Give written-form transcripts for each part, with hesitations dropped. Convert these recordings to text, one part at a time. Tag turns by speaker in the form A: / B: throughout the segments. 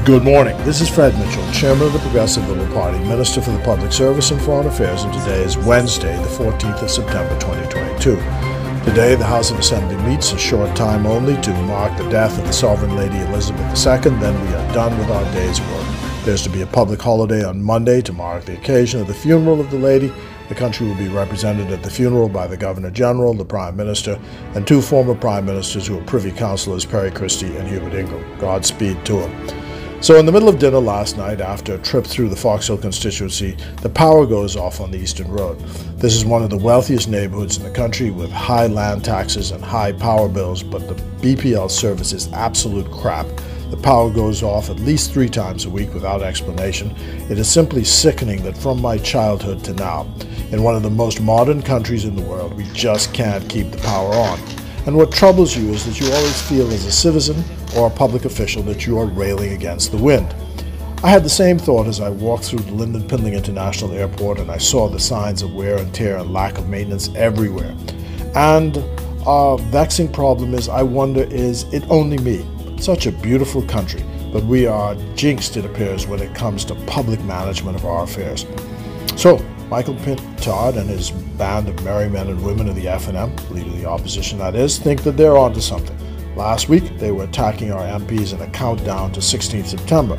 A: Good morning. This is Fred Mitchell, Chairman of the Progressive Liberal Party, Minister for the Public Service and Foreign Affairs, and today is Wednesday, the 14th of September, 2022. Today, the House of Assembly meets a short time only to mark the death of the Sovereign Lady Elizabeth II, then we are done with our day's work. There's to be a public holiday on Monday to mark the occasion of the funeral of the lady. The country will be represented at the funeral by the Governor-General, the Prime Minister, and two former Prime Ministers who are Privy Councillors, Perry Christie and Hubert Ingraham. Godspeed to them. So in the middle of dinner last night, after a trip through the Foxhill constituency, the power goes off on the Eastern Road. This is one of the wealthiest neighborhoods in the country with high land taxes and high power bills, but the BPL service is absolute crap. The power goes off at least 3 times a week without explanation. It is simply sickening that from my childhood to now, in one of the most modern countries in the world, we just can't keep the power on. And what troubles you is that you always feel as a citizen or a public official that you are railing against the wind. I had the same thought as I walked through the Lynden Pindling International Airport and I saw the signs of wear and tear and lack of maintenance everywhere. And our vexing problem is, I wonder, is it only me? Such a beautiful country, but we are jinxed, it appears, when it comes to public management of our affairs. So, Michael Pintard and his band of merry men and women of the FNM, leader of the opposition that is, think that they're onto something. Last week, they were attacking our MPs in a countdown to 16th September.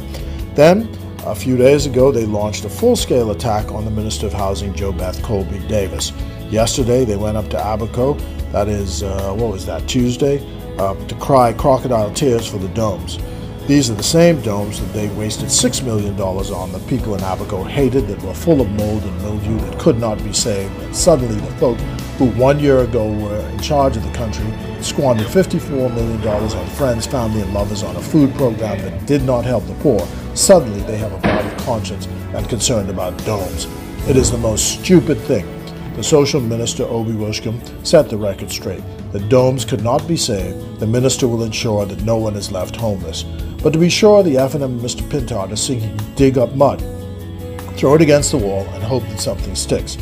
A: Then, a few days ago, they launched a full-scale attack on the Minister of Housing, JoBeth Coleby Davis. Yesterday, they went up to Abaco, that is, Tuesday, to cry crocodile tears for the domes. These are the same domes that they wasted $6 million on, that people in Abaco hated, that were full of mold and mildew, that could not be saved. And suddenly the folk who 1 year ago were in charge of the country squandered $54 million on friends, family, and lovers on a food program that did not help the poor. Suddenly they have a body of conscience and concerned about domes. It is the most stupid thing. The social minister, Obi Wishcombe, set the record straight. The domes could not be saved. The minister will ensure that no one is left homeless. But to be sure, the FNM and Mr. Pintard are seeking to dig up mud, throw it against the wall, and hope that something sticks.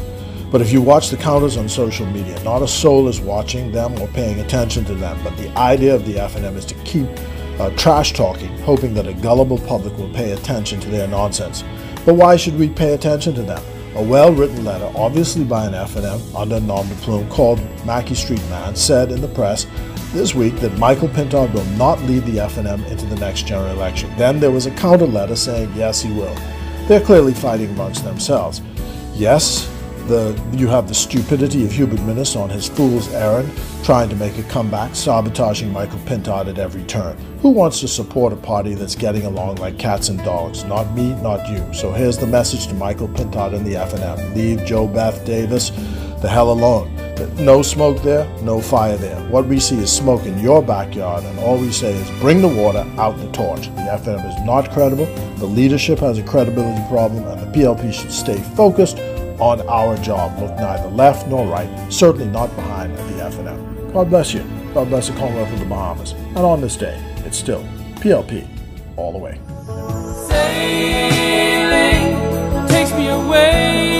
A: But if you watch the counters on social media, not a soul is watching them or paying attention to them. But the idea of the FNM is to keep trash talking, hoping that a gullible public will pay attention to their nonsense. But why should we pay attention to them? A well-written letter, obviously by an FNM under nom de plume, called Mackey Street Man, said in the press this week that Michael Pintard will not lead the FNM into the next general election. Then there was a counter letter saying yes, he will. They're clearly fighting amongst themselves. Yes, you have the stupidity of Hubert Minnis on his fool's errand, trying to make a comeback, sabotaging Michael Pintard at every turn. Who wants to support a party that's getting along like cats and dogs? Not me, not you. So here's the message to Michael Pintard and the FNM. Leave JoBeth Davis the hell alone. No smoke there, no fire there. What we see is smoke in your backyard, and all we say is bring the water, out the torch. The FNM is not credible, the leadership has a credibility problem, and the PLP should stay focused on our job. Look neither left nor right, certainly not behind the FNM. God bless you. God bless the Commonwealth of the Bahamas. And on this day, it's still PLP all the way.
B: Sailing takes me away.